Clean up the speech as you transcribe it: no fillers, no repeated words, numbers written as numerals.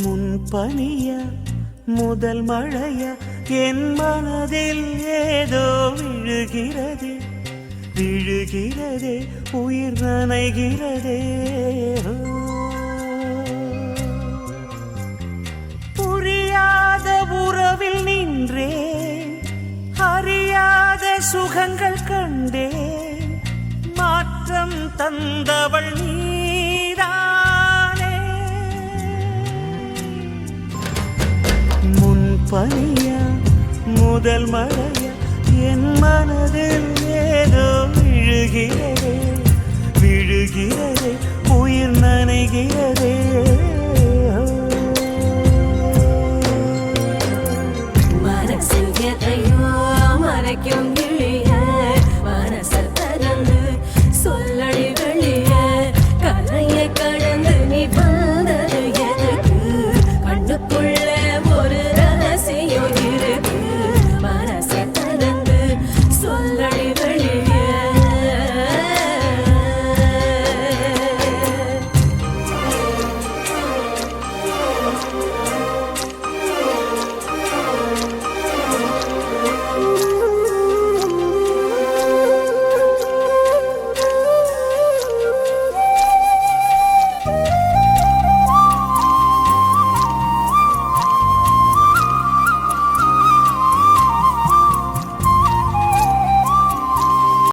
முன்பனியா முதல் மழையா என் மனதில் ஏதோ விழுகிறதே விழுகிறதே உயிர் நனைகிறதே. புரியாத உறவில் நின்றேன் அறியாத சுகங்கள் கண்டேன் மாற்றம் தந்தவள் நீதானே. முன்பனியா முதல் மழையா என் மனதில் ஏதோ விழுகிறதே விழுகிறதே